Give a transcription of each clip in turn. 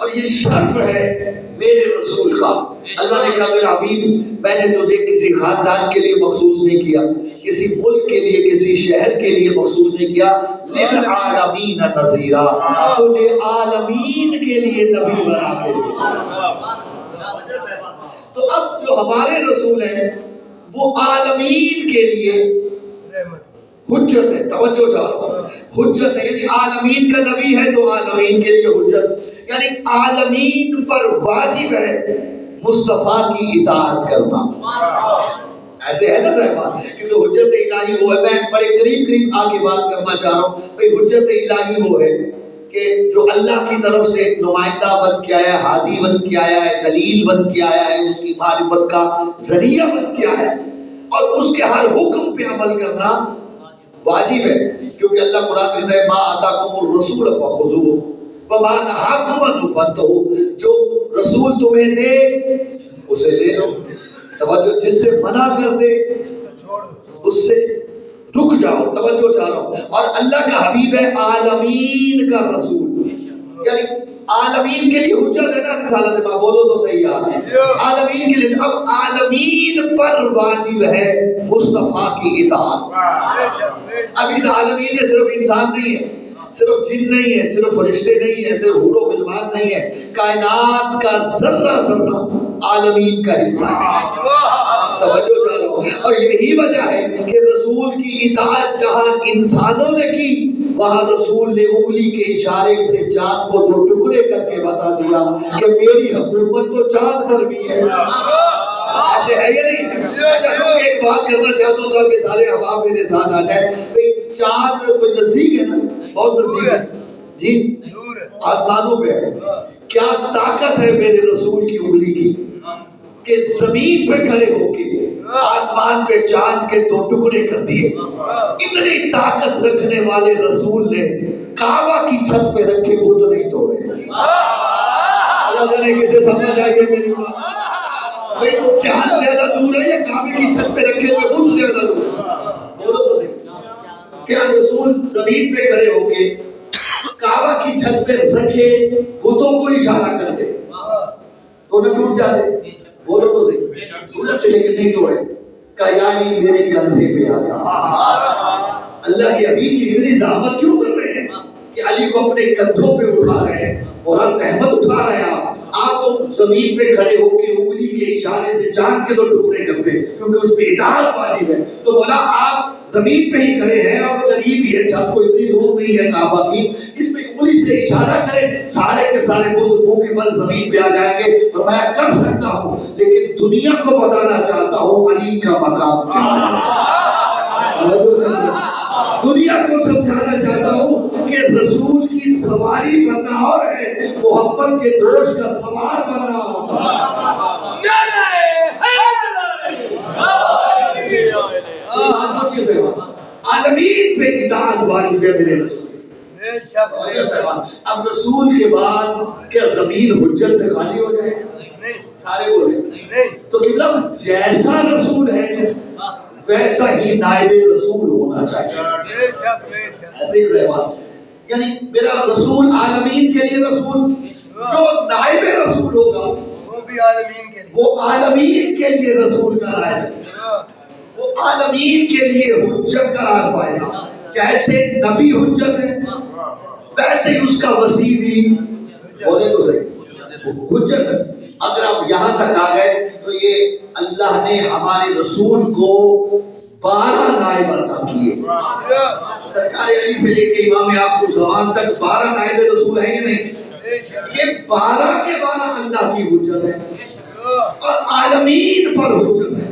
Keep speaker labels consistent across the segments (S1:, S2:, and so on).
S1: اور یہ شرف ہے میرے رسول کا. اللہ نے کہا میرا حبیب میں نے تجھے کسی خاندان کے لیے مخصوص نہیں کیا, کسی ملک کے لیے, کسی شہر کے لیے مخصوص نہیں کیا, للعالمین نذیرا, تجھے عالمین کے لیے نبی بنا کے دیا. تو اب جو ہمارے رسول ہیں وہ عالمین کے لیے حجت ہے. توجہ چاہو, حجت ہے یعنی عالمین کا نبی ہے تو عالمین کے لیے حجت, یعنی عالمین پر واجب ہے مصطفیٰ کی اطاعت کرنا. ایسے ہے نا صاحبان, کیونکہ حجت الہی وہ ہے. میں بڑے قریب آ کے بات کرنا چاہ رہا ہوں بھئی. حجت الہی وہ ہے کہ جو اللہ کی طرف سے نمائندہ بن کے آیا ہے, ہادی بن کے آیا ہے, دلیل بن کے آیا ہے, اس کی معرفت کا ذریعہ بن کے آیا ہے, اور اس کے ہر حکم پہ عمل کرنا واجب ہے. کیونکہ اللہ قرآن میں کہتا ہے ما آتاکم الرسول فخذوہ وما نہاکم عنہ فانتہوا, جو رسول تمہیں دے اسے لے لو. توجہ, جس سے منع کر دے اس سے رک جاؤ. توجہ چاہ رہا ہوں. اور اللہ کا حبیب ہے عالمین کا رسول, یعنی عالمین کے لیے حجت ہے نا رسالت. ماں بولو تو صحیح یار, عالمین کے لیے. اب عالمین پر واجب ہے مصطفیٰ کی اطاعت. اب اس عالمین میں صرف انسان نہیں ہے, صرف جن نہیں ہے, صرف فرشتے نہیں ہے, صرف حور و غلمان نہیں ہے, کائنات کا ذرہ ذرہ عالمین کا حصہ ہے. توجہ چاہ رہا ہوں. اور یہی وجہ ہے کہ رسول کی اطاعت جہاں انسانوں نے کی وہاں رسول نے انگلی کے اشارے سے چاند کو دو ٹکڑے کر کے بتا دیا کہ میری حکومت تو چاند پر بھی ہے. ایسے ہے یا نہیں؟ اچھا لوگ ایک بات کرنا چاہتا ہوں تاکہ سارے احباب میرے ساتھ آ جائیں. چاند کوئی نزدیک ہے نا, بہت نزدیک ہے جی, آسمانوں پہ ہے. کیا طاقت ہے میرے رسول کی انگلی کی کہ زمین پہ کھڑے ہو کے آسمان پہ چاند کے دو ٹکڑے کر دیے. اتنی طاقت رکھنے والے رسول نے کعبہ کی چھت پہ رکھے بت نہیں توڑے. اللہ جانے کسے سمجھ آئیے میری بات. چاند زیادہ دور ہے یا کعبے کی چھت پہ رکھے ہوئے بت زیادہ دور ہے؟ بولو تو صحیح. کیا رسول زمین پہ کھڑے ہو کے کعبہ کی چھت پہ رکھے بتوں کو اشارہ کرتے تو نہ ٹوٹ جاتے؟ بولو تو صحیح. ٹوٹتے لیکن نہیں توڑے. کہا یا علی میرے کندھے پہ آ جا. اللہ کے حبیب کی اتنی زحمت کیوں کر رہے ہیں کہ علی کو اپنے کندھوں پہ اٹھا رہے ہیں اور ہر زحمت اٹھا رہے ہیں. آپ تو زمین پہ کھڑے ہو کے انگلی کے اشارے سے چاند کے دو ٹکڑے کرتے کیونکہ اس پہ اطاعت واجب ہے. تو بولا آپ زمین پہ ہی کھڑے ہیں اور قریب ہی ہے, چھت کو اتنی دور نہیں ہے کعبہ کی, اس پہ انگلی سے اشارہ کریں سارے کے سارے بت منہ کے بل زمین پہ آ جائیں گے. تو میں کر سکتا ہوں لیکن دنیا کو بتانا چاہتا ہوں علی کا مقام کیا ہے. دنیا کو سمجھانا چاہتا ہوں کہ رسول کی سواری بننا اور ہے, محمد کے دوش کا سوار بننا اور. عالمین پہ اطاعت واجب ہے میرے رسول. اب رسول کے بعد کیا زمین حجت سے خالی ہو جائے؟ سارے بولے تو قبلہ جیسا رسول ہے ویسا ہی نائب رسول ہونا چاہیے. ایسے ہی زیبان, یعنی میرا رسول عالمین کے لیے رسول, جو نائب رسول ہوگا وہ بھی عالمین کے لیے, وہ عالمین کے لیے رسول کا نائب ہے, وہ عالمین کے لیے حجت قرار پائے گا. جیسے نبی حجت ہے ویسے ہی اس کا وسیع بھی بولے تو صحیح حجت ہے. اگر آپ یہاں تک آ گئے تو یہ اللہ نے ہمارے رسول کو 12 نائب عطا کیے. سرکار علی سے لے کے امام آخر زمان تک 12 نائب رسول ہیں یا نہیں؟ یہ 12 کے 12 اللہ کی حجت ہے اور عالمین پر حجت ہے,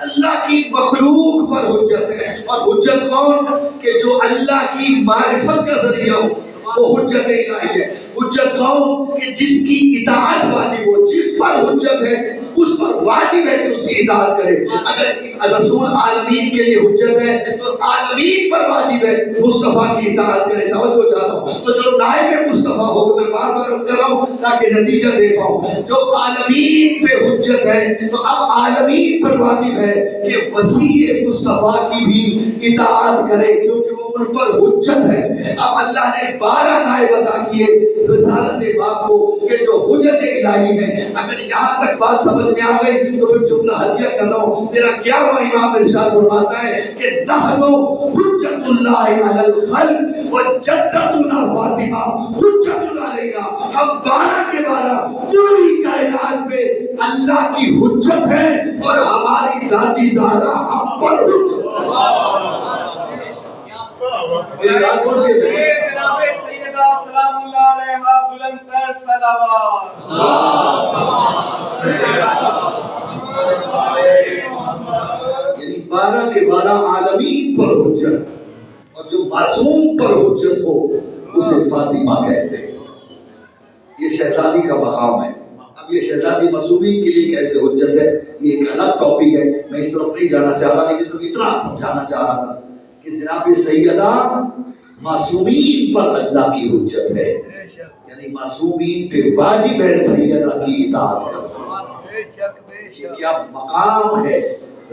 S1: اللہ کی مخلوق پر حجت ہے. اور حجت کون کہ جو اللہ کی معرفت کا ذریعہ ہو وہ حجت الہی ہے. حجت کون کہ جس کی اطاعت واجب ہو, جس پر حجت ہے اس پر واجب ہے کہ اس کی اطاعت کرے. اگر رسول عالمین کے لیے حجت ہے تو عالمین پر واجب ہے مصطفیٰ کی اطاعت کرے. توجہ چاہتا ہوں. تو جو نائب مصطفیٰ ہو, میں بار بار عرض کر رہا ہوں تاکہ نتیجہ دے پاؤں, جو عالمین پہ حجت ہے تو اب عالمین پر واجب ہے کہ وسیع مصطفیٰ کی بھی اطاعت کرے, کیونکہ وہ ان پر حجت ہے. اب اللہ نے 12 نائب عطا کیے رسالت پاک کو کہ جو حجت الہی ہے. اگر یہاں تک بات سمجھ میں آ گئی تو پھر جملہ ہدیہ کر رہا ہوں. میرا 11واں امام ارشاد فرماتا ہے کہ نحن حجت اللہ علی الخلق وجدتنا فاطمہ حجت علینا. ہم 12 کے 12 پوری کائنات پہ اللہ کی حجت ہے اور ہماری دادی زہرا ہم پر حجت ہے.
S2: جناب سیدہ سلام اللہ علیہا بلند تر صلوات.
S1: یعنی 12 کے 12 عالمین پر حجت, اور جو معصوم پر حجت ہو اسے فاطمہ کہتے ہیں. یہ شہزادی کا مقام ہے. اب یہ شہزادی معصومین کے لیے کیسے حجت ہے یہ ایک الگ ٹاپک ہے, میں اس طرف نہیں جانا چاہ رہا, لیکن صرف اتنا سمجھانا چاہ رہا تھا کہ جناب سیدہ معصومین پر اللہ کی حجت ہے. یعنی معصومین پہ واجب ہے سیدہ کی اطاعت کرنا. کیا مقام ہے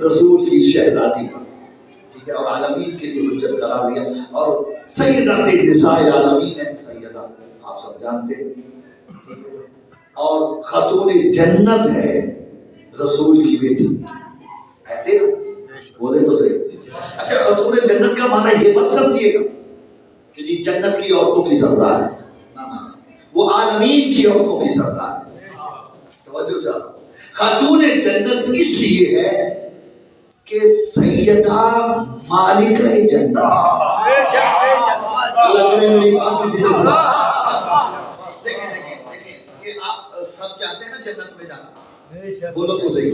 S1: رسول کی شہزادی کا, ٹھیک ہے, اور عالمین کے لیے حجت قرار دیا. اور سیدہ نساء العالمین ہے سیدہ, آپ سب جانتے ہیں, اور خاتون جنت ہے رسول کی بیٹی. ایسے بولے تو صحیح. اچھا, خاتون جنت کا معنی یہ مت سمجھیے گا کہ جی جنت کی عورتوں کی سردار ہے, نہ, وہ عالمین کی عورتوں کی سردار ہے. توجہ چاہو. خاتون جنت اس لیے ہے کہ سیدہ مالک جنت. اللہ کرے میری بات کسی نے دیکھیں یہ آپ سب چاہتے ہیں نا جنت میں جانا, بولو تو صحیح.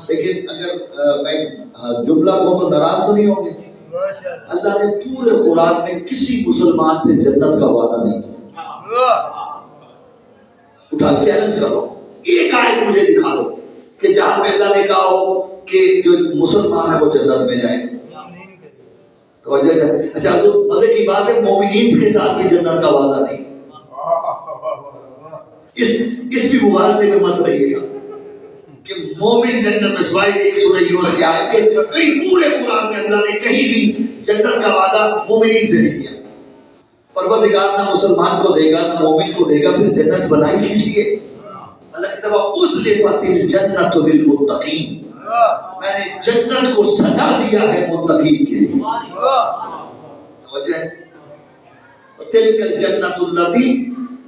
S1: لیکن اگر میں جملہ کو تو ناراض تو نہیں ہوں گے. اللہ نے پورے قرآن میں کسی مسلمان سے جنت کا وعدہ نہیں کیا. اٹھا چیلنج کرو, ایک آیت مجھے دکھا دو کہ جہاں پہ اللہ نے کہا ہو کہ جو مسلمان ہے وہ جنت میں جائیں. توجہ ہے. اچھا, تو مزے کی بات ہے مومنین کے ساتھ بھی جنت کا وعدہ نہیں. اس بھی مبالغے میں مت رہیے گا کہ مومن جنت میں سوائے ایک سورہ یونس کی آیت کے کئی پورے قرآن میں اللہ نے کہیں بھی جنت کا وعدہ مومنین سے نہیں کیا. پروردگار نہ مسلمان کو دے گا نہ مومن کو دے گا, پھر جنت بنائی کس لیے؟ اللہ کی طرف ازلفت الجنت للمتقین, میں نے جنت کو سجا دیا ہے متقین کے لیے. توجہ ہے. تلک الجنت التی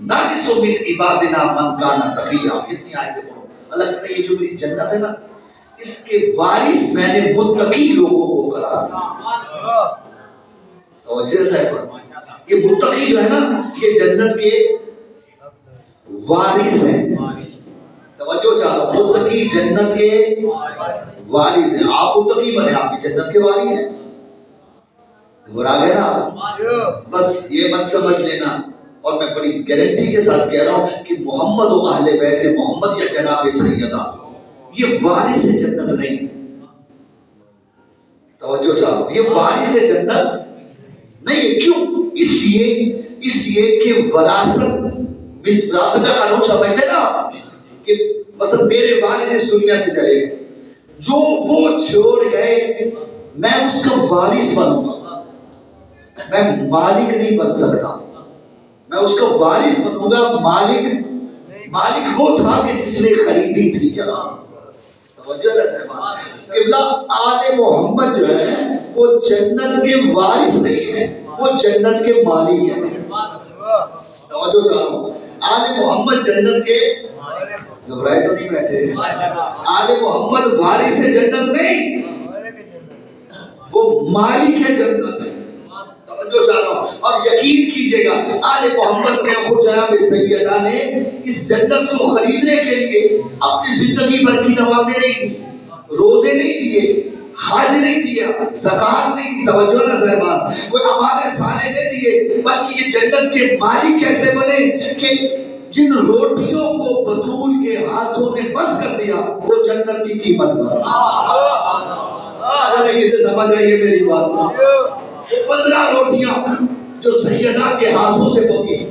S1: نارث من عبادنا من کان تقیا. کتنی آیتیں پڑھو. اللہ کہتا ہے یہ جو میری جنت ہے نا اس کے وارث میں نے متقی لوگوں کو قرار دیا. توجہ صاحب, یہ متقی جو ہے نا یہ جنت کے وارث ہیں. توجہ چاہو, متقی جنت کے وارث ہیں. آپ متقی بنے, آپ بھی جنت کے وارث ہیں. گھبرا گئے نا آپ؟ بس یہ مت سمجھ لینا, اور میں بڑی گارنٹی کے ساتھ کہہ رہا ہوں کہ محمد و اہل بیت محمد یا جناب سیدہ یہ وارث جنت نہیں ہے. توجہ چاہو, یہ وارث جنت نہیں ہے. کیوں؟ اس لیے کہ وراثت کا قانون سمجھتے نا کہ مثلا میرے والد اس دنیا سے چلے گئے, جو وہ چھوڑ گئے میں اس کا وارث بنوں گا. میں مالک نہیں بن سکتا, میں اس کا وارث بنوں گا. مالک وہ تھا کہ جس نے خریدی تھی. کیا توجہ ہے صاحبان؟ قبلہ آل محمد جو ہے وہ جنت کے وارث نہیں ہے, وہ جنت کے مالک ہیں. توجہ چاہو, آل محمد جنت کے, گھبرائے تو نہیں بیٹھے, آل محمد وارث جنت نہیں, وہ مالک ہے جنت. توجہ چاہو, اور یقین کیجئے گا آل محمد نے خود جناب سیدہ نے اس جنت کو خریدنے کے لیے اپنی زندگی بھر کی نمازیں نہیں دی, روزے نہیں دیے, حج نہیں دیا, زکات نہیں دی. توجہ نہ صاحبان, کوئی اعمال صالح نہیں دیے, بلکہ یہ جنت کے مالک کیسے بنے کہ جن روٹیوں کو بطول کے ہاتھوں نے بس کر دیا وہ جنت کی قیمت کا. کسے سمجھ آئی ہے میری بات؟ 15 روٹیاں جو سیدہ کے ہاتھوں سے پکی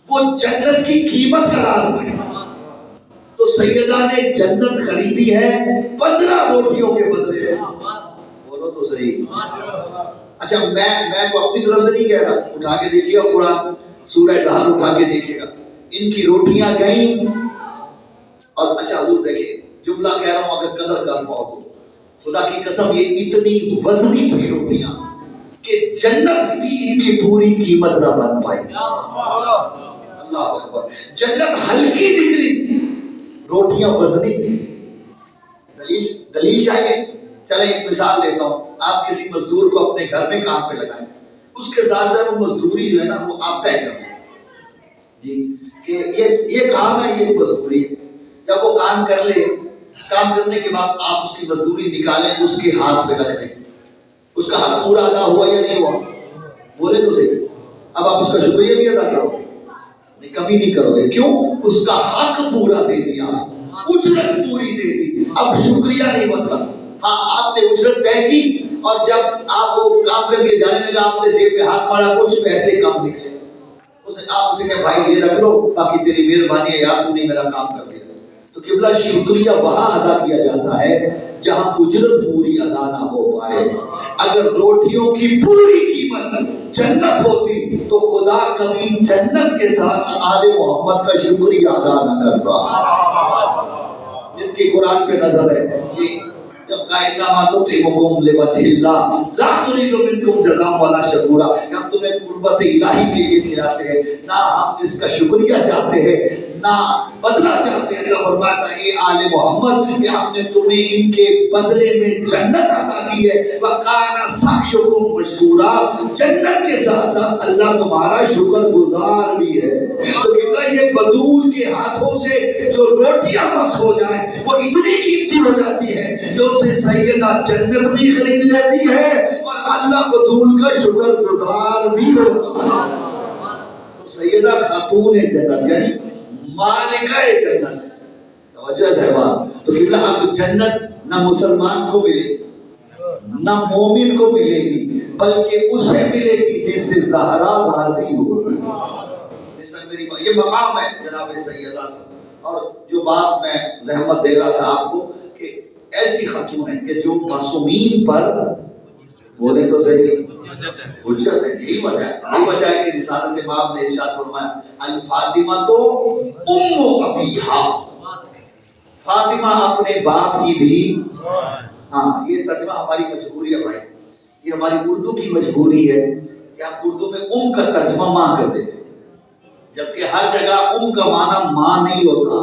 S1: وہ جنت کی قیمت قرار پائی. تو سیدہ نے جنت خریدی ہے 15 روٹیوں کے بدلے. بولو تو صحیح. اچھا میں کو اپنی طرف سے نہیں کہہ رہا, اٹھا کے دیکھیے گا قرآن سورہ دہر اٹھا کے دیکھیے گا. ان کی روٹیاں گئیں اور اچھا حضور دیکھیں جملہ کہہ رہا ہوں اگر قدر کر پاؤ تو خدا کی قسم یہ اتنی وزنی تھی روٹیاں کہ جنت بھی ان کی پوری قیمت نہ بن پائی. اللہ اکبر. جنت ہلکی نکلی, روٹیاں وزنی تھی. دلیل چاہیے؟ چلیں ایک مثال دیتا ہوں. آپ کسی مزدور کو اپنے گھر میں کام پہ لگائیں, اس کے ساتھ جو ہے وہ مزدوری جو ہے نا وہ آپ طے کریں جی کہ یہ کام ہے, یہ مزدوری ہے. جب وہ کام کر لے, کام کرنے کے بعد آپ اس کی مزدوری نکالیں, اس کے ہاتھ پہ رکھ دیں. اس کا حق پورا ادا ہوا یا نہیں ہوا؟ بولے تو صحیح. اب آپ اس کا شکریہ بھی ادا کرو گے؟ کبھی نہیں کرو گے. کیوں؟ اس کا حق پورا دے دیا, اجرت پوری دے دی, اب شکریہ نہیں بنتا. ہاں آپ نے اجرت طے کی اور جب آپ وہ کام کر کے جانے لگا آپ نے جیب پہ ہاتھ مارا, کچھ پیسے کم نکلے. آپ اسے کہے بھائی یہ رکھ لو, باقی تیری مہربانی ہے یار تو نے میرا کام کر دیا. تو قبلہ شکریہ وہاں ادا کیا جاتا ہے جہاں اجرت پوری ادا نہ ہو پائے. اگر روٹیوں کی پوری قیمت جنت ہوتی تو خدا کبھی جنت کے ساتھ آل محمد کا شکریہ ادا نہ کرتا. جن کی قرآن پہ نظر ہے جب انما نطعمکم لوجہ اللہ لا نريد منکم جزاء ولا شکورا, ہم تمہیں قربت الہی کے لیے کھلاتے ہیں, نہ ہم اس کا شکریہ چاہتے ہیں نہ بدلہ چاہتے ہیں. اللہ فرماتا ہے اے آل محمد کہ ہم نے تمہیں ان کے بدلے میں جنت عطا کی ہے. وَكَانَ سَعْيُكُمْ مَشْكُورًا, جنت کے ساتھ ساتھ اللہ تمہارا شکر گزار بھی ہے. تو یہ بطول کے ہاتھوں سے جو روٹیاں بس ہو جائیں وہ اتنی قیمتی ہو جاتی ہے جو سے سیدہ جنت بھی خرید لیتی ہے اور اللہ بطول کا شکر گزار بھی ہوتا ہے. تو سیدہ خاتون جنت یعنی مالکہ جنت. توجہ صاحبان. تو قبلہ اب جنت نہ مسلمان کو ملے نہ مومن کو ملے گی بلکہ اسے ملے گی جس سے زہرا راضی ہو. یہ مقام ہے جناب سیدہ کا. اور جو بات میں رحمت دے رہا تھا آپ کو کہ ایسی خاتون ہے کہ جو معصومین پر بولے تو صحیح حجت ہے. یہی وجہ ہے کہ رسالت امام نے ارشاد فرمایا الفاطمہ تو ام ابیہا, فاطمہ اپنے باپ کی بھی. ہاں یہ ترجمہ ہماری مجبوری ہے بھائی, یہ ہماری اردو کی مجبوری ہے کہ ہم اردو میں ام کا ترجمہ ماں کر دیتے جبکہ ہر جگہ ام کا معنی ماں نہیں ہوتا.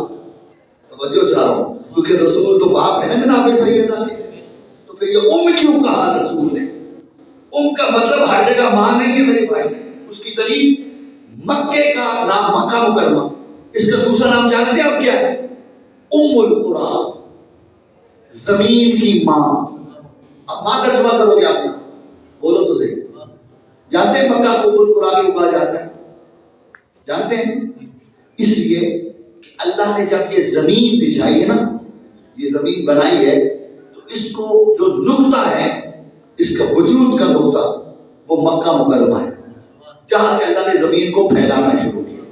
S1: توجہ چاہ رہا ہوں کیونکہ رسول تو باپ ہے نا جناب سیدہ کے, تو پھر یہ ام کیوں کہا رسول نے؟ ام کا مطلب ہر جگہ ماں نہیں ہے میرے بھائی. اس کی دلیل مکے کا نام مکہ مکرمہ, اس کا دوسرا نام جانتے ہیں آپ کیا ہے؟ ام القرآ, زمین کی ماں. اب ماں ترجمہ کرو گے آپ, بولو تو صحیح. جانتے ہیں مکہ کو ام القرآ کیوں کہا جاتا ہے؟ جانتے ہیں؟ اس لیے کہ اللہ نے جب یہ زمین بچھائی ہے نا, یہ زمین بنائی ہے, تو اس کو جو نقطہ ہے, اس کا وجود کا نقطہ وہ مکہ مکرمہ ہے جہاں سے اللہ نے زمین کو پھیلانا شروع کیا.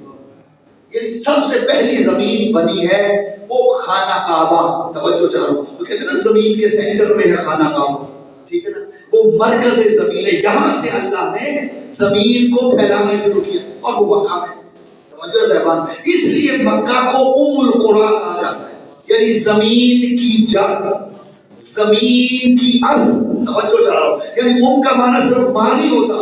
S1: یہ سب سے پہلی زمین بنی ہے وہ خانہ کعبہ. توجہ چاہو تو کہتے ہیں نا زمین کے سینٹر میں ہے خانہ کعبہ, ٹھیک ہے نا, وہ مرکز زمین ہے, یہاں سے اللہ نے زمین کو پھیلانا شروع کیا اور وہ مکہ ہے. توجہ صاحبان, اس لیے مکہ کو ام القرآ کہا جاتا ہے, یعنی زمین کی جڑ, زمین کی اصل. توجہ چاہو یعنی ام کا معنی صرف ماں نہیں ہوتا,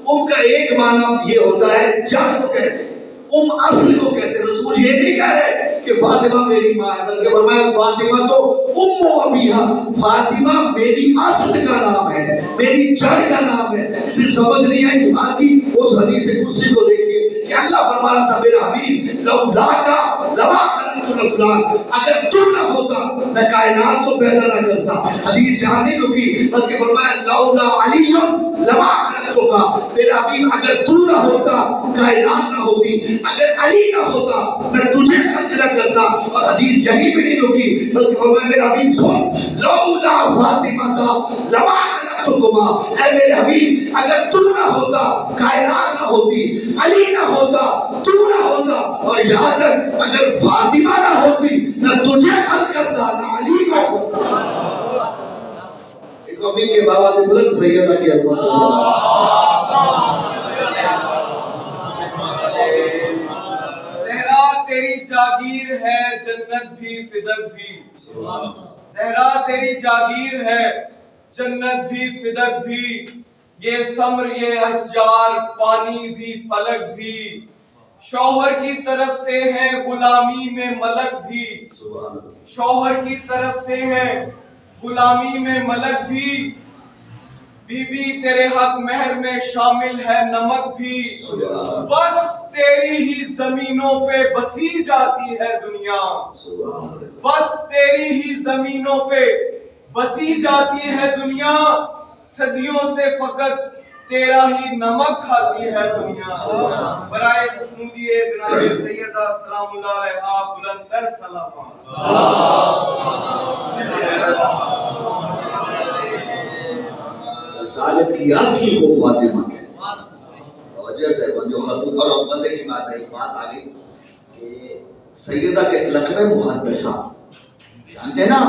S1: ام کا ایک معنی یہ ہوتا ہے جڑ کو کہتے ہیں, ام اصل کو کہتے ہیں. رسول یہ نہیں کہہ رہے کہ فاطمہ میری ماں ہے, بلکہ فرمایا فاطمہ تو ام ابیہا, فاطمہ میری اصل کا نام ہے, میری جڑ کا نام ہے. اسے سمجھ نہیں ہے اس بات کی, اس حدیث قدسی کو دیکھیے کہ اللہ فرما رہا تھا میرا حبیب لولا کا لما خلقت الافلاک، اگر تو نہ ہوتا میں کائنات کو پیدا نہ کرتا. حدیث یہاں نہیں رکی بلکہ فرمایا لولا علی لما خلقتک، میرا حبیب اگر تو نہ ہوتا کائنات نہ ہوتی، اگر علی نہ ہوتا میں تجھے خلق نہ کرتا. اور حدیث یہی بھی نہیں رکی بلکہ فرمایا میرا حبیب سن لولا فاطمہ لما خلقتکما، اے میرے حبیب اگر تو نہ ہوتا کائنات نہ ہوتی، علی نہ ہوتا، تو نہ ہوتا، اور یاد رکھ اگر فاطمہ نہ ہوتی نہ تجھے خلق کرتا نہ علی کو خلق کرتا. ایک امین کے بابا سے بلند سیدہ کی عظمت کو سلام.
S2: زہرا تیری جاگیر ہے جنت بھی فدق بھی، زہرا تیری جاگیر ہے جنت بھی فدق بھی، یہ سمر یہ اشجار پانی بھی فلک بھی، شوہر کی طرف سے ہے غلامی میں ملک بھی، شوہر کی طرف سے ہے غلامی میں ملک بھی، بی بی تیرے حق مہر میں شامل ہے نمک بھی، بس تیری ہی زمینوں پہ بسی جاتی ہے دنیا، بس تیری ہی زمینوں پہ بسی جاتی ہے دنیا، صدیوں سے فقط تیرا ہی نمک کھاتی ہے دنیا. برائے خوشنودی جناب سیدہ سلام اللہ علیہا بلند تر صلوات.
S1: رسالت کی اصل کو فاطمہ کہتے ہیں. توجہ سے جو خاتون اور مزے کی بات ہے، ایک بات آ گئی کہ سیدہ کے لقب محدثہ جانتے ہیں نا؟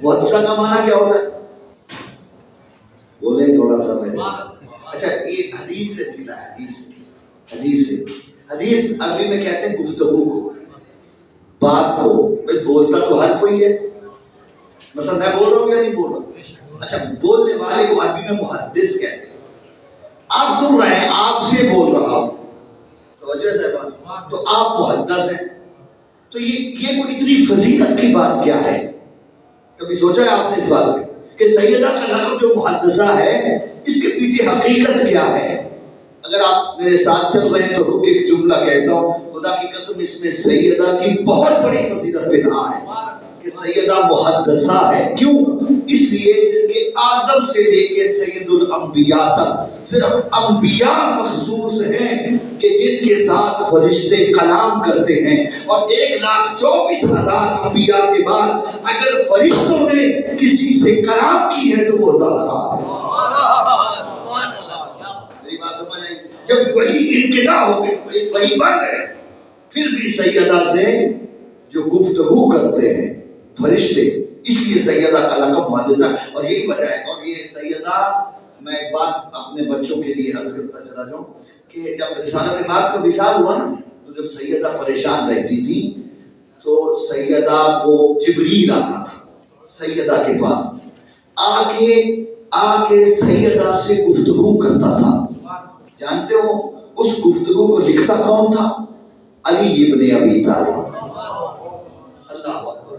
S1: محدثہ کا معنی کیا ہوتا ہے؟ بولیں تھوڑا سا میرے. اچھا یہ حدیث سے نکلا ہے، حدیث عربی میں کہتے ہیں گفتگو کو، بات کو. بھئی بولتا تو ہر کوئی ہے، مثلا میں بول رہا ہوں یا نہیں بول رہا ہوں. اچھا بولنے والے کو عربی میں محدث کہتے ہیں. آپ سن رہے ہیں، آپ سے بول رہا ہوں، توجہ ہے بات، تو آپ محدث ہیں. تو یہ کوئی اتنی فضیلت کی بات کیا ہے؟ کبھی سوچا ہے آپ نے اس بات پہ کہ سیدہ کا لقب جو محدثہ ہے اس کے پیچھے حقیقت کیا ہے؟ اگر آپ میرے ساتھ چل رہے ہیں تو رک ایک جملہ کہتا ہوں، خدا کی قسم اس میں سیدہ کی بہت بڑی فضیلت بنا ہے کہ سیدہ محدثہ ہے. کیوں؟ اس لیے کہ آدم سے لے کے سید الانبیاء تک صرف انبیاء مخصوص ہیں کہ جن کے ساتھ فرشتے کلام کرتے ہیں، اور 1,24,000 انبیاء کے بعد اگر فرشتوں نے کسی سے کلام کی ہے تو وہ زہرا ہے. میری بات سمجھ آئی؟ جب وہی انقطاع ہو گئی، وہی بند ہے، پھر بھی سیدہ سے جو گفتگو کرتے ہیں فرشتے، اس لیے سیدہ کا لقب محدثہ. اور یہی وجہ ہے. اور یہ سیدہ، میں ایک بات اپنے بچوں کے لیے عرض کرتا چلا جاؤں کہ جب رسالت مآب کا وصال ہوا نا، تو جب سیدہ پریشان رہتی تھی تو سیدہ کو جبریل آتا تھا سیدہ کے پاس، آ کے سیدہ سے گفتگو کرتا تھا. جانتے ہو اس گفتگو کو لکھتا کون تھا؟ علی ابن ابی طالب. اللہ اکبر.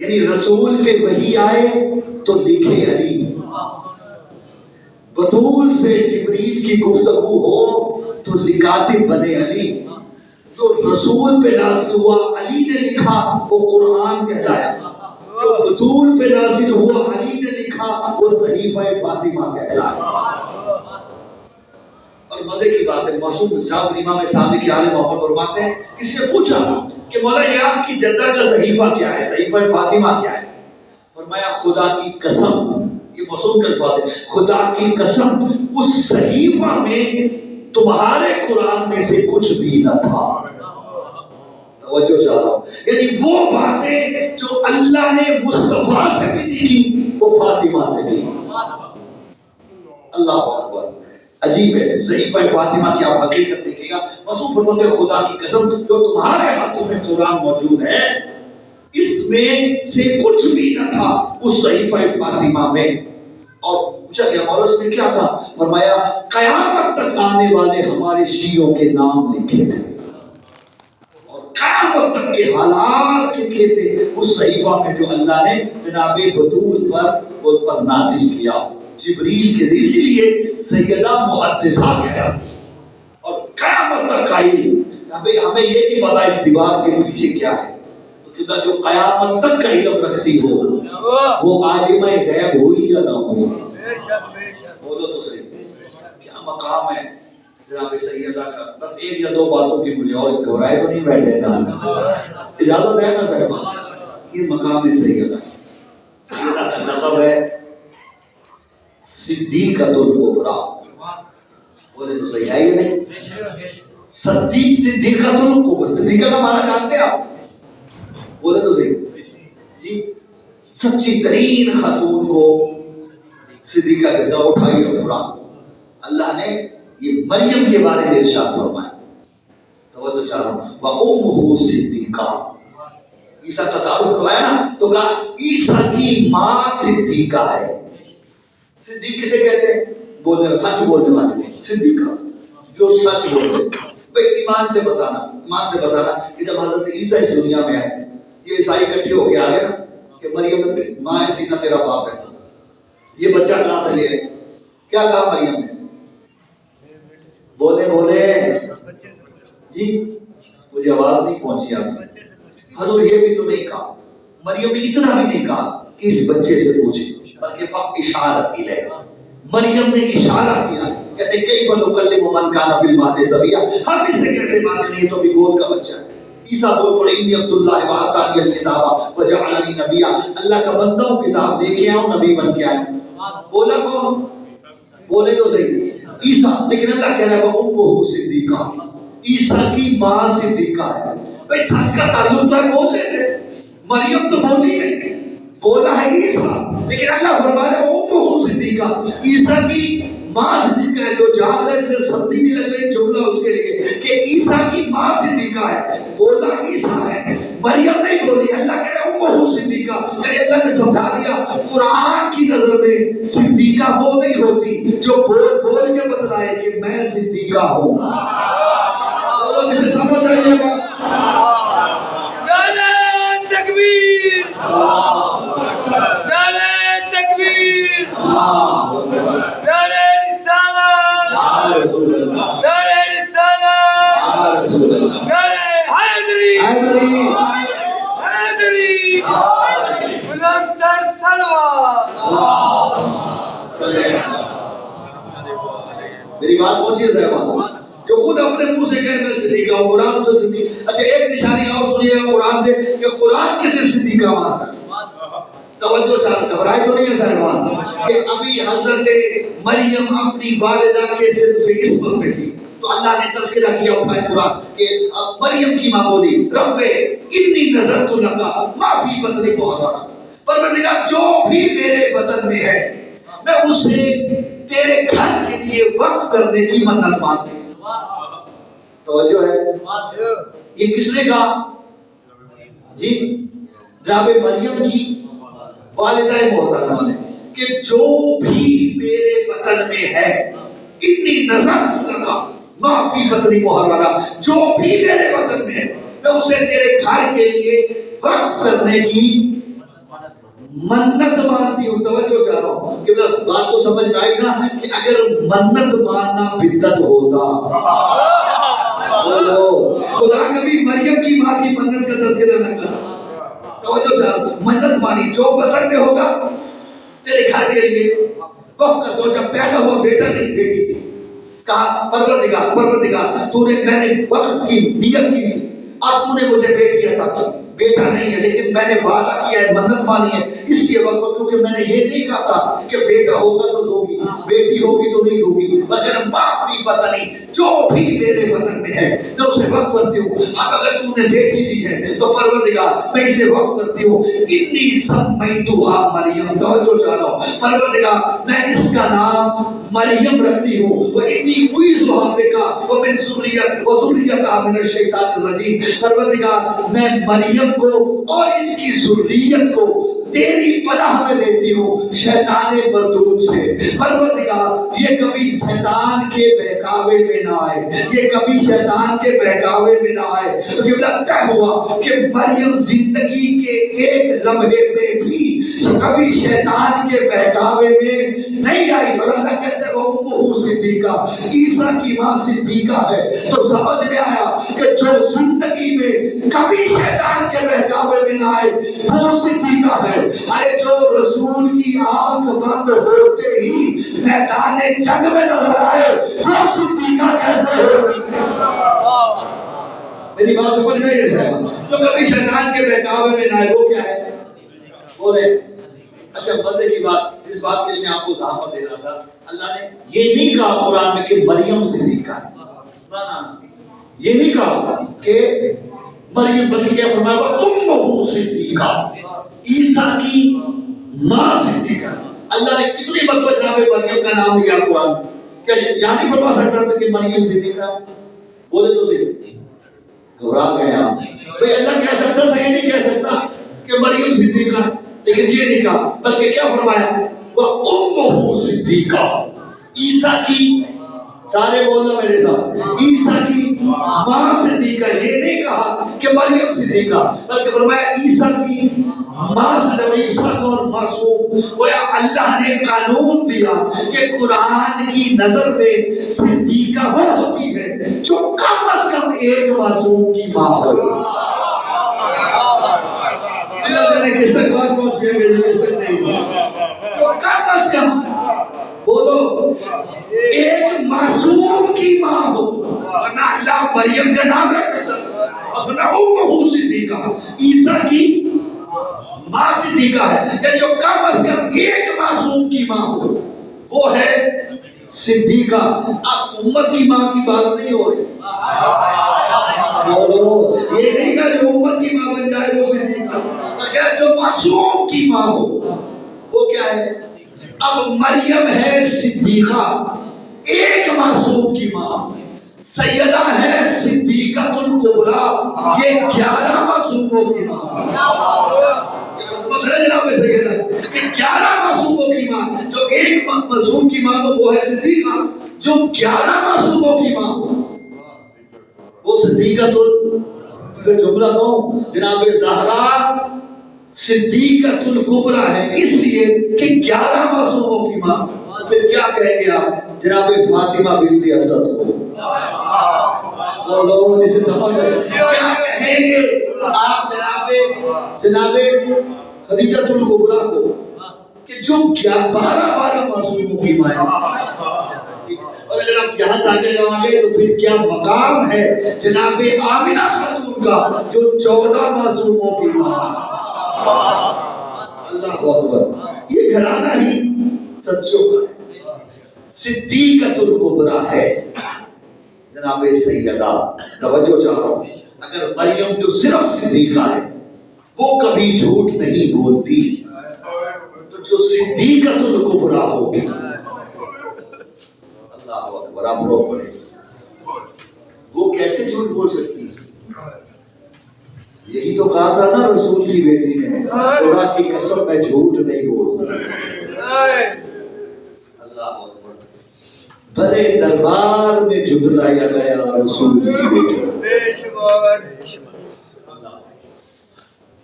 S1: یعنی رسول پہ وحی آئے تو لکھے علی، بطول سے جبریل کی گفتگو ہو تو لکاتب بنے علی. جو رسول پہ نازل ہوا علی نے لکھا وہ قرآن کہلایا، جو بطول پہ نازل ہوا علی نے لکھا وہ صحیفہ فاطمہ کہلایا. اور مزے کی بات ہے، معصوم صاحب امام صادق علیہ محمد فرماتے ہیں، کسی نے پوچھا کہ مولا یہ آپ کی جدہ کا صحیفہ کیا ہے، صحیفہ فاطمہ کیا ہے؟ فرمایا خدا کی قسم، یہ معصوم کے الفاظ ہے، خدا کی قسم اس صحیفہ میں تمہارے قرآن میں سے کچھ بھی نہ تھا. توجہ چاہ رہا ہوں، یعنی وہ باتیں جو اللہ نے مصطفیٰ سے بھی لکھی وہ فاطمہ سے بھی. اللہ اکبر. عجیب ہے. صحیفہ فاطمہ کی آپ حقیقت دیکھیے گا. معصوم فرماتے ہیں خدا کی قسم جو تمہارے ہاتھوں میں قرآن موجود ہے اس میں سے کچھ بھی نہ تھا اس صحیفہ فاطمہ میں. اور پوچھا گیا مولا اس میں کیا تھا؟ فرمایا قیامت تک آنے والے ہمارے شیعوں کے نام لکھے تھے اور قیامت تک کے حالات لکھے تھے اس صحیفہ میں جو اللہ نے جناب بطول پر نازل کیا جبریل کے. اسی لیے سیدہ محدثہ گیا اور قیامت تک آئی. ہمیں یہ نہیں پتا اس دیوار کے پیچھے کیا ہے، تو قبلہ جو قیامت تک کا علم رکھتی ہو وہ عالمہ غیب ہوئی یا نہ ہوئی؟ بولو تو صحیح، کیا مقام ہے جناب سیدہ کا؟ بس ایک یا دو باتوں کی مجھے، اور گھبرائے تو نہیں بیٹھے نا، اجازت ہے نا صاحب؟ یہ مقام سیدہ، سیدہ کا لقب ہے صدیقۃ الکبریٰ، بولے تو صحیح ہے یا نہیں؟ صدیق، صدیقۃ الکبریٰ، صدیقہ کا معنی جانتے ہیں آپ؟ بولے تو صحیح جی، سچی ترین خاتون کو صدیقہ کہتا ہے۔ اٹھائیے قرآن، اللہ نے یہ مریم کے بارے میں ارشاد فرمایا، توجہ چاہ رہا ہوں، وَأُمُّهُ صِدِّیقَةٌ، عیسیٰ کا تعارف کروایا نا تو کہا عیسیٰ کی ماں صدیقہ ہے۔ صدیق کسے کہتے ہیں؟ بولنے، سچ بولنے والے، صدیقہ جو سچ بولتے ہیں۔ بھئی ایمان سے بتانا، ایمان سے بتانا کہ جب حضرت عیسیٰ اس دنیا میں آئے، یہ عیسائی اکٹھے ہو کے آ گئے نا کہ مریم نے ماں ایسی نہ تیرا باپ ایسا، یہ بچہ کہاں سے لے؟ کیا کہا مریم نے؟ بولے بولے جی، مجھے آواز نہیں پہنچی آپ۔ حضور یہ بھی تو نہیں کہا، مریم نے اتنا بھی نہیں کہا کہ اس بچے سے پوچھے، بلکہ فقط اشارت کی لے، مریم نے اشارہ کیا، کہتے کیف نکلم من کان فی المہد صبیا، ہم اس سے کیسے بات کریں، تو بھی گود کا بچہ ہے۔ عیسیٰ بول پڑے انی عبداللہ وآتانی الکتاب وجعلنی نبیا، اللہ کا بندہ ہوں، کتاب لے کے آؤں، نبی بن کے آئوں۔ بولا کون؟ بولے تو صحیح عیسیٰ، لیکن اللہ کہہ رہا ہے وَأُمُّهُ صِدِّیقَةٌ، عیسیٰ کی ماں صدیقہ ہے۔ بھئی سچ کا تعلق تو ہے بولنے سے، مریم تو بولی نہیں، بولا ہے عیسیٰ، لیکن اللہ فرما رہا ہے وَأُمُّهُ صِدِّیقَةٌ، عیسیٰ کی ماں صدیقہ ہے۔ جو جان رہے سے سردی نہیں لگ رہی جملہ اس کے لیے کہ عیسیٰ کی ماں صدیقہ ہے، بولا عیسیٰ ہے، مریم نہیں بولی۔ اللہ کہہ رہا ہے امہ صدیقہ، یعنی اللہ نے سمجھا دیا قرآن کی نظر میں صدیقہ وہ نہیں ہوتی جو بول بول کے بتلائے کہ میں صدیقہ ہوں۔ تو اسے سمجھ آئیے بات،
S2: نعرہ تکبیر، نعرہ تکبیر، نعرہ رسالت، نعرہ رسالت، نعرہ حیدری، حیدری، بلند تر تلوار۔
S1: میری بات پہنچی ہے صاحبہ، جو خود اپنے منہ سے کہے میں صدیقہ ہوں، قرآن سے صدیق۔ اچھا ایک نشانی اور سنیے گا قرآن سے کہ قرآن کسے صدیقہ مانتا ہے۔ توجہ سے گھبرائے تو نہیں ہے صاحبان کہ ابھی حضرت مریم اپنی والدہ کے صرف اسم پہ تھی، تو اللہ نے تذکرہ کیا اٹھائے قرآن کہ مریم کی ماں بولی رب انی نظرت لک ما فی بطنی محررا، پروردگار جو بھی میرے بطن میں ہے میں اسے تیرے گھر کے لیے وقف کرنے کی منت مانتی ہوں۔ توجہ ہے، یہ کس نے کہا جی؟ جناب مریم کی والدہ محترمہ نے کہ جو بھی میرے بطن میں ہے انی نظرت لک ما فی بطنی محررا، جو بھی میرے بطن میں ہے میں اسے تیرے گھر کے لیے وقف کرنے کی منت مانتی ہوں۔ توجہ چاہ رہا ہوں کہ بات تو سمجھ میں آئی نا کہ اگر منت ماننا بدعت ہوتا، خدا کبھی مریم کی ماں کی منت کا تذکرہ نہ کرا۔ توجہ چاہ رہا ہوں، منت مانی جو بطن میں ہوگا تیرے گھر کے لیے وقف کر دو۔ جب پیدا ہوا بیٹا نہیں بیٹی تھی، کہا پروردگار پروردگار تو نے میں نے وقت کی نیت کی تھی اور تو نے مجھے بیٹی عطا کی، بیٹا نہیں ہے لیکن میں نے وعدہ کیا ہے، منت مانی ہے اس لیے وقت، کیونکہ میں نے یہ نہیں کہا تھا کہ بیٹا ہوگا تو دو گی، بیٹی ہوگی تو نہیں دو گی، مگر معافی بطنی جو بھی میرے بطن میں ہے میں اسے وقف کرتی ہوں۔ اب اگر تم نے بیٹی دی ہے تو پروردگار میں اسے وقف کرتی ہوں انی سمیتھا مریم۔ توجہ چاہ رہا ہوں، پروردگار میں اس کا نام مریم رکھتی ہوں، وہ انی اعیذھا بک ومن ذریتہا من الشیطان الرجیم۔ پروردگار میں مریم کو اور اس کی ذریت کو تیری پناہ میں لیتی ہوں شیطان مردود سے۔ پروردگار یہ کبھی شیطان کے بہکاوے میں نہ آئے، یہ کبھی شیطان کے بہکاوے میں نہ آئے، کیونکہ لگتا ہوا کہ مریم زندگی کے ایک لمحے میں بھی کبھی شیطان کے بہکاوے میں نہیں آئی، اور اللہ کہتے ہیں وہ امہ صدیقہ، عیسیٰ کی ماں صدیقہ ہے۔ تو سمجھ میں آیا کہ جو زندگی میں کبھی شیطان کے بہکاوے میں نہ آئے وہ صدیقہ ہے۔ ارے جو رسول کی آنکھ بند ہوتے ہی میدان جنگ میں نظر آئے وہ صدیقہ کیسے ہوگی؟ میری بات سمجھ میں آئی ہے؟ جو کبھی شیطان کے بہکاوے میں نہ آئے وہ کیا ہے؟ بولے اچھا مزے کی بات، اس بات کے لیے میں آپ کو وضاحت دے رہا تھا، اللہ نے یہ نہیں کہا قرآن میں کہ مریم صدیقہ ہے، یہ نہیں کہا کہ مریم، بلکہ کیا فرمایا امہ صدیقہ، عیسیٰ کی ماں صدیقہ۔ اللہ نے کتنی مرتبہ جناب مریم کا نام لیا قرآن، کیا یہاں نہیں فرما سکتا تھا کہ مریم صدیقہ؟ بولے تو صحیح، گھبرا گئے آپ بھئی، اللہ کہہ سکتا تھا، یہ نہیں کہہ سکتا کہ مریم صدیقہ، لیکن یہ نہیں کہا، بلکہ کیا فرمایا وَأُمُّهُ صِدِّيقَةٌ، عیسیٰ کی، سارے بولنا میرے ساتھ، عیسیٰ کی ماں صدیقہ، یہ نہیں کہا کہ مریم صدیقہ، بلکہ فرمایا عیسیٰ کی ماں صدیقہ۔ عیسیٰ کون؟ معصوم۔ گویا اللہ نے قانون دیا کہ قرآن کی نظر میں صدیقہ وہ ہوتی ہے جو کم از کم ایک معصوم کی ماں ہو۔ کس تک بات پہنچ گئی میری؟ کس تک نہیں؟ کم از کم بولو ایک معصوم کی ماں ہو، ورنہ اللہ مریم کا نام رکھ سکتا تھا، ورنہ امہ صدیقہ، عیسیٰ کی ماں صدیقہ ہے، یعنی جو کم از کم ایک معصوم کی ماں ہو وہ ہے صدیقہ۔ اب امت کی ماں کی بات نہیں ہو رہی، بولو یہ نہیں کہا جو امت کی ماں بن جائے وہ صدیقہ، بلکہ جو معصوم کی ماں ہو وہ کیا ہے؟ اب مریم ہے صدیقہ، ایک معصوم کی ماں، سیدہ ہے صدیقۃ الکبریٰ، یہ 11 معصوموں کی ماں۔ جناب سیدہ 11 معصوموں کی ماں، جو ایک معصوم کی ماں وہ ہے صدیقہ، جو 11 معصوموں کی ماں وہ صدیقۃ جملہ تو جناب زہرا صدیقۃ الکبریٰ ہے، اس لیے کہ 11 معصوموں کی ماں۔ پھر کیا کہیں گے آپ جناب فاطمہ بنت اسد کو؟ بولو جسے سمجھ کیا کہیں گے آپ جناب خدیجۃ الکبریٰ کو کہ جو 12 معصوموں کی ماں ہے؟ اور اگر آپ یہاں تاکہ لگا گے تو پھر کیا مقام ہے جناب آمنہ خاتون کا جو 14 معصوموں کی ماں ہے؟ اللہ اکبر، یہ گھرانہ ہی سچوں کا ہے، صدیقۃ الکبریٰ ہے جناب سیدہ۔ توجہ چاہ رہا ہوں، اگر مریم جو صرف صدیقہ ہے وہ کبھی جھوٹ نہیں بولتی تو جو صدیقۃ الکبریٰ ہوگی، اللہ اکبر، آپ لوگ پڑھیں، وہ کیسے جھوٹ بول سکتی ہے؟ یہی تو کہا تھا نا رسول کی بیٹی نے، خدا کی قسم میں جھوٹ نہیں بولتا۔ اللہ اکبر، بڑے دربار میں جھٹلایا گیا رسول کی بیٹی۔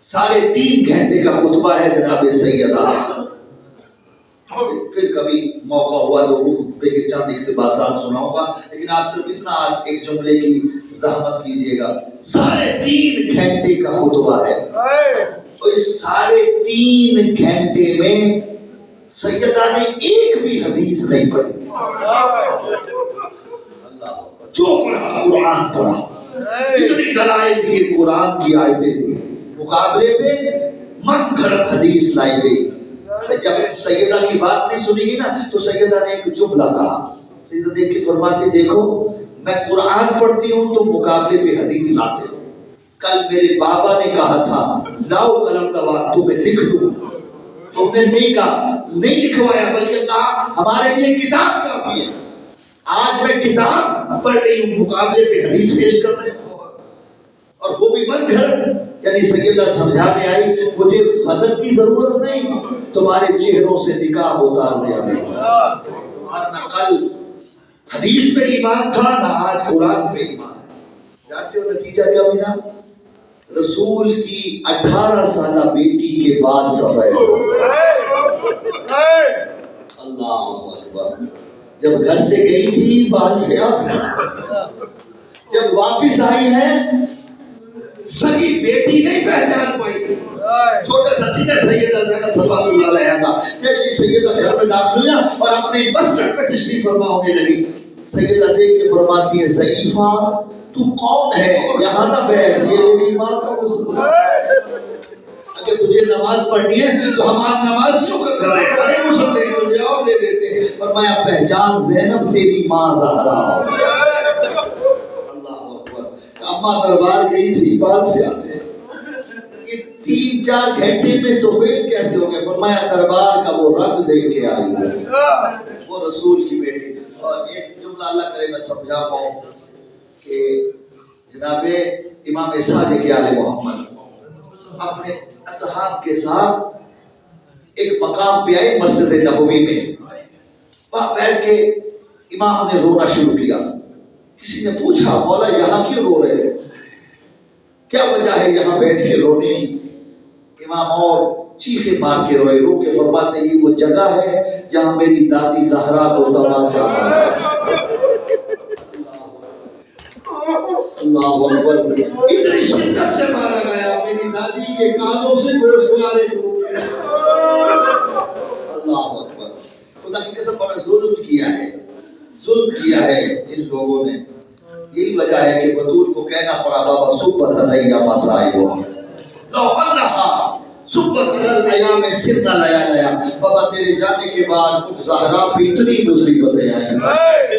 S1: 3.5 گھنٹے کا خطبہ ہے جناب سیدہ، پھر کبھی موقع ہوا تو وہ خطبے کے چند اقتباسات سناؤں گا، لیکن آپ صرف اتنا آج ایک جملے کی زحمت کیجئے گا۔ 3.5 گھنٹے کا خطبہ ہے، اور اس 3.5 گھنٹے میں سیدہ نے ایک بھی حدیث نہیں پڑھی۔ اللہ جو پڑھا قرآن پڑھا، اتنی دلائل دیے قرآن کی آیتیں دی، مقابلے پہ من گھڑت حدیث لائی گئی۔ جب سیدہ کی بات نہیں سنی گی نا تو سیدہ نے ایک جملہ کہا، سیدہ دیکھ کے فرماتے دیکھو میں قرآن پڑھتی ہوں تو مقابلے پہ حدیث لاتے ہوں، کل میرے بابا نے کہا تھا لاؤ قلم دوا تمہیں لکھ دوں، تم نے نہیں کہا، نہیں لکھوایا، بلکہ کہا ہمارے لیے کتاب کافی ہے۔ آج میں کتاب پڑھ رہی ہوں، مقابلے پہ حدیث پیش کر رہے ہوں، اور وہ بھی من گھڑت۔ یعنی سیدہ سمجھانے آئی مجھے فدق کی ضرورت نہیں، تمہارے چہروں سے نقاب اتارنے آئی، تمہارا نہ کل حدیث پہ ایمان تھا نہ آج قرآن پہ ایمان ہے۔ جانتے ہو نتیجہ کیا ملا؟ رسول کی 18 سالہ بیٹی کے بعد سفید ہو گئے۔ اللہ اکبر۔ جب گھر سے گئی تھی بال سے اب جب واپس آئی ہے سگی بیٹی نہیں پہچان پائی۔ چھوٹا سا سیدھا سیدہ زینب صلوات اللہ علیہا تھا، جیسے سیدہ گھر میں داخل ہوئی اور اپنے مسجد پہ تشریف فرما ہونے لگی، سیدہ دیکھ کے فرماتی ہے ضعیفہ تو کون ہے؟ یہاں نہ بیٹھ، یہ میری ماں کا غسل ہے۔ اگر تجھے نماز پڑھنی ہے تو ہمارے نمازیوں کا گھر ہے، بڑے مسلے تجھے اور دے دیتے ہیں۔ فرمایا پہچان زینب تیری ماں زہرا۔ اللہ اکبر۔ اماں دربار گئی تھی، بعد سے آتے ہیں یہ 3-4 گھنٹے میں سفید کیسے ہو گئے؟ فرمایا دربار کا وہ رنگ دے کے آئی ہے، وہ رسول کی بیٹی۔ اور ایک جملہ اللہ کرے میں سمجھا پاؤں کہ جناب امام صادق آل محمد اپنے اصحاب کے ساتھ ایک مقام پہ آئے مسجد نبوی میں، وہاں بیٹھ کے امام نے رونا شروع کیا۔ کسی نے پوچھا مولا یہاں کیوں رو رہے ہیں؟ کیا وجہ ہے یہاں بیٹھ کے رونے کی؟ امام اور چیخے مار کے روئے، رو کے فرماتے یہ وہ جگہ ہے جہاں میری دادی زہرا کو دبا چاہتا ہے۔ اللہ اکبر۔ اتنی شدت سے مارا گیا میری دادی کے کانوں سے گوشوارے ٹوٹے۔ اللہ اکبر۔ خدا کی قسم بڑا ظلم کیا ہے، ظلم کیا ہے ان لوگوں نے۔ یہی وجہ ہے کہ بطول کو کہنا پڑا بابا صبح تنیا مسائبو لو انہا صبح ایام سرنا لیا لیا، بابا تیرے جانے کے بعد کچھ زہرا پہ اتنی مصیبتیں آئیں،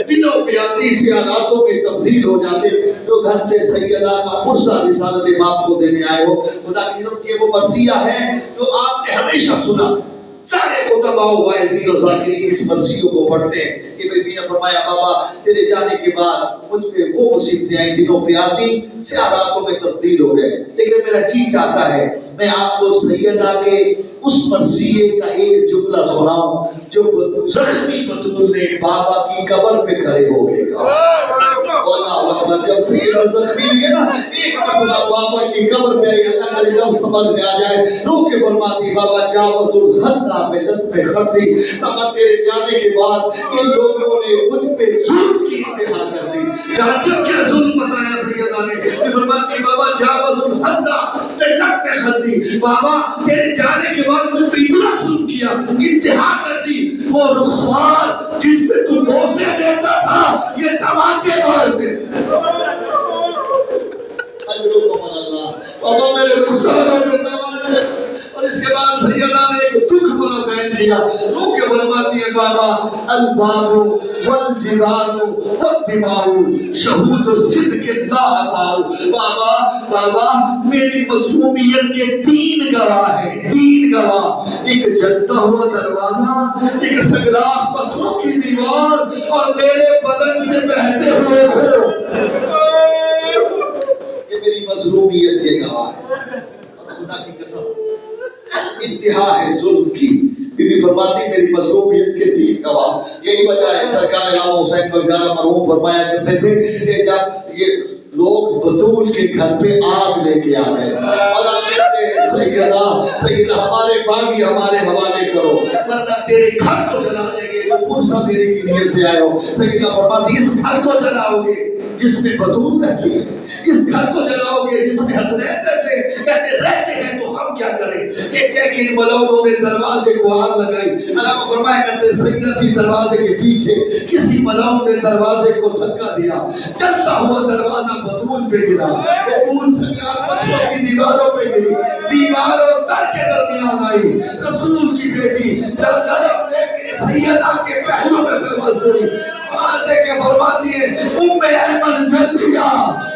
S1: دنوں پہ آتی سی حالاتوں میں تبدیل ہو جاتے۔ جو گھر سے سیدہ کا پرسہ رسالت امام کو دینے آئے ہو، خدا کی طرف یہ وہ مرثیہ ہے جو آپ نے ہمیشہ سنا۔ سارے خطباء و واعظین و ذاکرین اس مرثیوں کو پڑھتے ہیں کہ بھئی نے فرمایا بابا تیرے جانے کے بعد مجھ پہ وہ مصیبتیں آئیں، دنوں پہ آتی سیاہ راتوں میں تبدیل ہو گئے، لیکن میرا جی چاہتا ہے میں آپ کو سیدہ کے اس مرثیے کا ایک جملہ سناؤں جو زخمی بطول نے بابا کی قبر پہ کھڑے ہو گئے گا۔ اللہ اکبر۔ جب سیدہ زخمی ہوئے نا ایک مرتبہ بابا کی قبر پہ آئی، اللہ کا لفظ سمجھ میں آ جائے، رو کے فرماتی بابا جاوز الحدہ ملت پہ خطی، بابا تیرے جانے کے بعد ان لوگوں نے مجھ پہ ظلم کی انتہا کر دی۔ جانتے کیا ظلم بتایا سیدہ نے؟ فرماتی بابا جاوز الحدہ ملت پہ خطی، بابا تیرے جانے کے بعد مجھ پہ اتنا ظلم کیا، انتہا کر دی۔ وہ رخسار جس پہ تو بوسے دیتا تھا یہ تماچے مارتے۔ بابا میرے رخساروں میں تماچے۔ اور اس کے بعد سیدہ نے ایک دکھ بڑا بیان کیا، رو کے فرماتی ہے بابا الباب والجبال والدماء شہود صدق اللہ پاؤ۔ بابا میری مظلومیت کے 3 گواہ ہیں، 3 گواہ، ایک جلتا ہوا دروازہ، ایک سگلاخ پتھروں کی دیوار اور میرے بدن سے بہتے ہوئے خون۔ یہ میری مظلومیت کے گواہ ہے۔ خدا کی قسم انتہا ہے ظلم کی۔ بی بی فرماتی میری مظلومیت کے 3 گواہ۔ یہی وجہ ہے سرکار علامہ حسین کو زیادہ مرحوم فرمایا کرتے تھے کہ جب یہ لوگ بطول کے گھر پہ آگ لے کے آ گئے اور آپ کہتے ہیں سیدہ ہمارے باغی ہمارے حوالے کرو ورنہ تیرے گھر کو جلا دیں گے، جو پرسہ دینے کی نیت سے آئے ہو۔ سیدہ فرماتی اس گھر کو جلاؤ گے جس میں بطول رہتی ہے، اس گھر کو جلاؤ گے جس میں حسنین رہتے ہیں، کہتے رہتے ہیں تو ہم کیا کریں؟ یہ کہہ کے ان ملعونوں نے دروازے کو آگ لگائی۔ علامہ فرمایا کرتے سیدہ تھی دروازے کے پیچھے، کسی ملعون نے دروازے کو دھکا دیا، چلتا ہوا دروازہ بطول پہ گرا، بطول سنگار پتھروں کی دیواروں پہ گری، دیوار اور در کے درمیان آئی، رسول کی بیٹی در سیدہ کے پہلو میں فرماس ہوئی، آتے کے فرماتی ہے ام ایمن جلدیا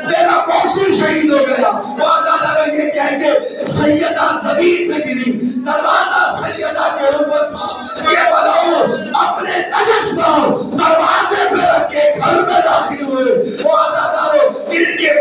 S1: میرا موصول شہید ہو گیا۔ وعدہ یہ کہہ کے سیدہ زمین پہ گری، دروازہ سیدہ کے اوپر تھا، یہ ملعون اپنے نجس پر دروازے پہ رکھ کے گھر میں داخل ہوئے۔ وعدہ ان کے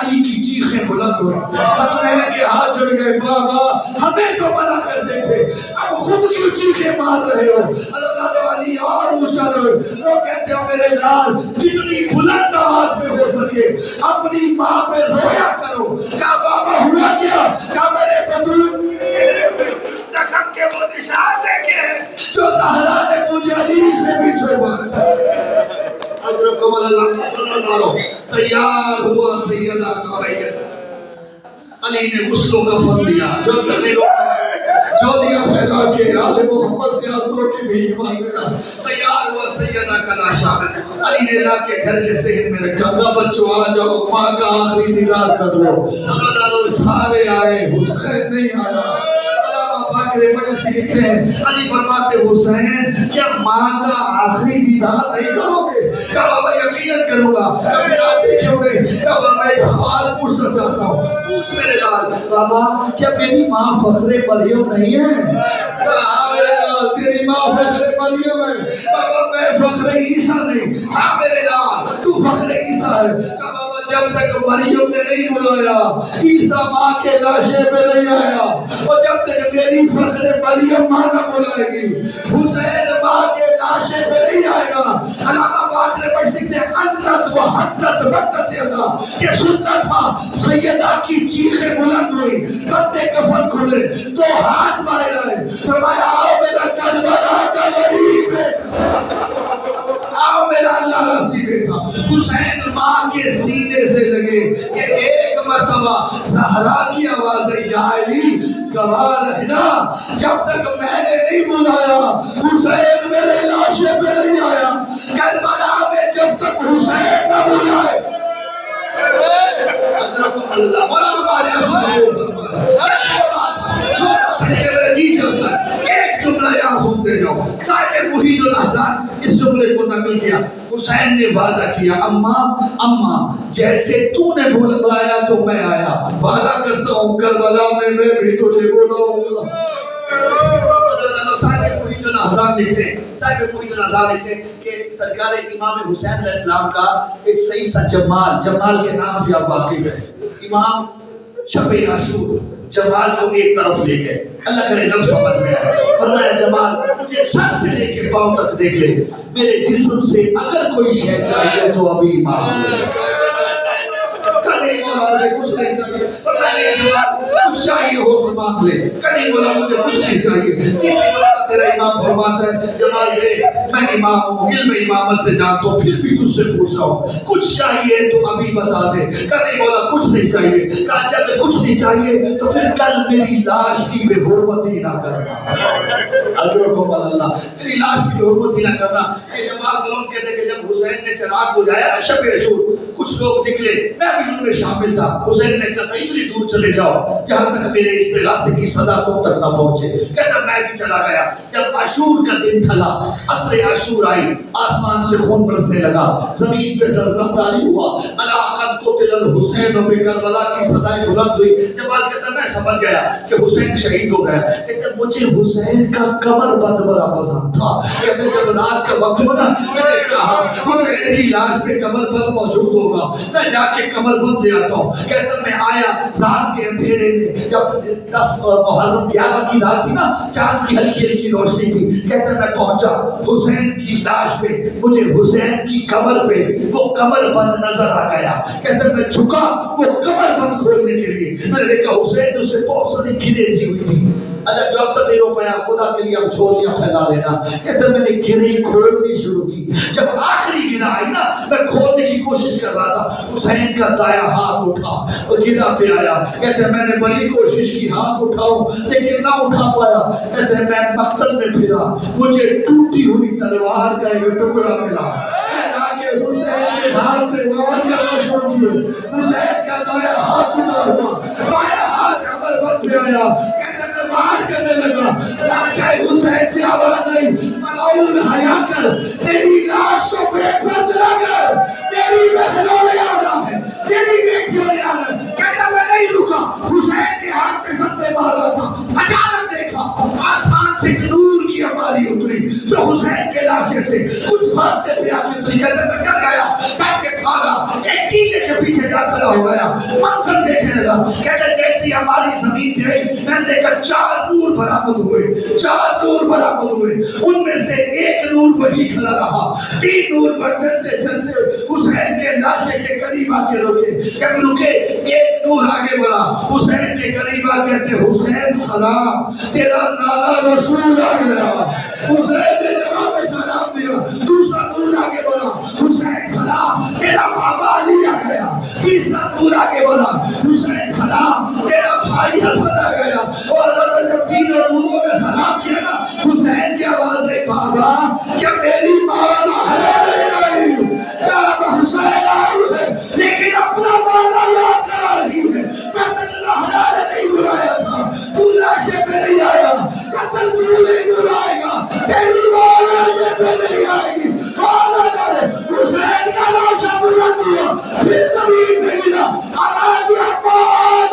S1: علی کی چیخیں بلند ہوئی، حسنین کے ہاتھ جڑ گئے، بابا ہمیں تو منع کرتے تھے، اب خود کیوں چیخیں مار رہے ہو؟ اللہ علی اور اونچا رہے، وہ کہتے ہو میرے لال جتنی بلند آواز میں ہو سکے اپنی ماں پہ رویا کرو۔ کہا بابا ہوا کیا؟ کہا میرے بدلو زخم کے وہ نشان دیکھے ہیں جو زہرا نے مجھے علی سے بھی چھوڑا۔ اجرکم اللہ، تیار ہوا سیدہ کا بیت، علی نے غسل و کفن دیا، جو تکلیف جولیاں پھیلا کے آل محمد سے آنسوں کی بھیک مانگنا، تیار ہوا سیدہ کا لاشا، علی نے لا کے گھر کے صحن میں رکھا، کہا بچوں آ جاؤ ماں کا آخری دیدار کر لو۔ اللہ سارے آئے، حسین نہیں آیا۔ لکھتے ہیں علی فرماتے حسین کیا ماں کا آخری دیدار نہیں کرو گے؟ کہا بابا یقیناً کروں گا۔ کبھی آتے کیوں نہیں؟ کہا بابا میں ایک سوال پوچھنا چاہتا ہوں، پوچھ میرے لال۔ بابا کیا میری ماں فخر مریم نہیں ہے؟ کہا میرے لال تیری ماں فخر مریم ہے۔ بابا میں فخر عیسیٰ نہیں۔ ہاں میرے لال تو فخر عیسیٰ ہے۔ کہا بابا جب تک مریم نے نہیں بلایا عیسیٰ ماں کے لاشے پہ نہیں آیا، اور جب تک میری فخر مریم ماں نہ بلائے گی حسین ماں کے لاشے پہ نہیں آئے گا۔ علامہ باقر پڑھ سکتے ہیں انت و حنت بدت یدا، یہ سنت تھا سیدہ کی چیخیں بلند ہوئی، بندے کفن کھلے، دو ہاتھ باہر آئے، فرمایا آؤ میرا کربلا کا غریب ہے، آؤ میرا اللہ راضی بیٹا۔ حسین ماں کے سینے سے لگے کہ ایک مرتبہ زہرا کی آواز ہے یا علی گواہ رہنا جب تک میں نے نہیں بلایا حسین میرے لاشے پہ نہیں آیا، کربلا میں جب تک حسین نہ بلائے حضرت اللہ بڑا ہمارے چھوٹا تھا کہ میرا جی چلتا ہے۔ ایک جملہ یہاں سنتے جاؤ، صاحب محیط الاحزان اس جملے کو نقل کیا۔ حسین نے وعدہ کیا اماں جیسے تو نے بلایا تو میں آیا، وعدہ کرتا ہوں کربلا میں بھی تجھے بلاؤں گا۔ صاحب محیط الاحزان لکھتے ہیں کہ سرکار امام حسین علیہ السلام کا ایک صحیح سا جمال کے نام سے آپ واقف ہے۔ امام شب عاشور جمال کو ایک طرف لے گئے، اللہ کرے لفظ سمجھ میں آئے، فرمایا جمال مجھے سر سے لے کے پاؤں تک دیکھ لے، میرے جسم سے اگر کوئی شے چاہیے تو ابھی امام کہیں بولا مجھے کچھ نہیں چاہیے، فرمایا جمال کچھ چاہیے ہو تو مانگ لے، کہیں بولا مجھے کچھ نہیں چاہیے۔ تیسری مرتبہ تیرا امام فرماتا ہے جمال دیکھ میں امام ہوں، علم امامت سے جانتا ہوں، پھر بھی تجھ سے پوچھ رہا ہوں کچھ چاہیے تو ابھی بتا دے۔ کہیں بولا کچھ نہیں چاہیے، کہا اچھا اگر کچھ نہیں چاہیے تو پھر کل میری لاش کی بے حرمتی نہ کرنا، اجرکم اللہ، میری لاش کی بے حرمتی نہ کرنا۔ یہ جمال بلون کہتے کہ جب حسین نے چراغ بجھایا شب عاشور کچھ لوگ نکلے، میں بھی ان میں شامل تھا، حسین نے کہا اتنی دور چلے جاؤ جہاں تک میرے استغاثے کی صدا تم تک نہ پہنچے، کہتا میں بھی چلا گیا۔ جب عاشور کا دن ڈھلا، عصر عاشور آئی، آسمان سے خون برسنے لگا، زمین پہ زلزلہ طاری ہوا، الا قد قتل الحسین بکربلا کی صدائیں بلند ہوئی۔ جمال کہتا میں سمجھ گیا کہ حسین شہید ہو گیا، کہتے مجھے حسین کا کمر بند بڑا پسند تھا، کہتے جب رات کا وقت ہو نا میں نے کہا حسین کی لاش پہ کمر بند موجود ہوگا، میں جا کے کمر بند لے آتا ہوں۔ کہتا میں آیا رات کے اندھیرے میں، جب 10 محرم 11 کی رات تھی نا، چاند کی ہلکی ہلکی روشنی تھی، کہتا میں پہنچا حسین کی لاش پہ، مجھے حسین کی کمر پہ وہ کمر بند نظر آ گیا، کہتا میں جھکا وہ کمر بند کھولنے کے لیے، میں نے دیکھا حسین اسے بہت ساری گریں دی ہوئی تھی۔ اچھا جب تک نہیں رو پایا خدا کے لیے اب جھولیاں پھیلا لینا، کہتے میں نے گریں کھولنی شروع کی، جب آخری گرہ آئی نا میں کھولنے کی کوشش کر رہا تھا، حسین کا دایاں ہاتھ اٹھا اور گرہ پہ آیا، کہتے میں نے بڑی کوشش کی ہاتھ اٹھاؤں لیکن نہ اٹھا پایا، کہتے میں مقتل میں پھرا، مجھے ٹوٹی ہوئی تلوار کا ایک ٹکڑا ملا، حسین کے ہاتھ پہ وار کرنا شروع کیے، حسین کا دایاں ہاتھ جدا ہوا، بایاں ہاتھ کمر بند پہ آیا، کہتے میں وار کرنے لگا، لاش حسین سے آواز آئی ملعون حیا کر، میری لاش کو پیٹ پر دلا کر، میری بہنوں نے آنا ہے، میری بیٹیوں نے آنا ہے۔ کہتا میں نہیں رکا، حسین کے ہاتھ پہ سب نے مارا تھا، اچانک دیکھا آسمان سے ایک نور کی ہماری اتری جو
S3: حسین کے لاشے سے کچھ فاصلے پہ آ کے طریقے میں ڈر گیا، تاکہ بھاگا، ایک ٹیلے کے پیچھے جا کھڑا ہو گیا، منظر دیکھنے لگا، کہتے جیسی ہماری زمین پہ آئی میں نے دیکھا 4 نور برآمد ہوئے، 4 نور برآمد ہوئے، ان میں سے ایک نور وہی کھڑا رہا، 3 نور پر چلتے چلتے حسین کے لاشے کے قریب آ کے رکے، جب رکے ایک نور آگے بڑھا، حسین کے قریب آ کہتے حسین سلام، تیرا نانا رسول آ گیا، حسین نے جواب میں سلام دیا، دوسرا نور آگے بڑھا، حسین سلام، تیرا بابا علی آ گیا، تیسرا نور آگے بڑھا، حسین سلام، تیرا بھائی حسن آ گیا، اور حضرت جب تینوں نوروں نے سلام کیا نا، حسین کی آواز ہے بابا کیا میری ماں نہیں آئی، کیا حسین آئی ہے لیکن اپنا مانا یاد کرا رہی ہے، قتل زہرا نے نہیں بلایا تھا، تو لاشے پہ نہیں آیا، قتل تو نہیں بلائے گا، تیری ماں لاشے پہ نہیں آئے گی، مانا کرے حسین کا لاشا بلند ہوا، پھر زمین پہ گرا، آواز عباس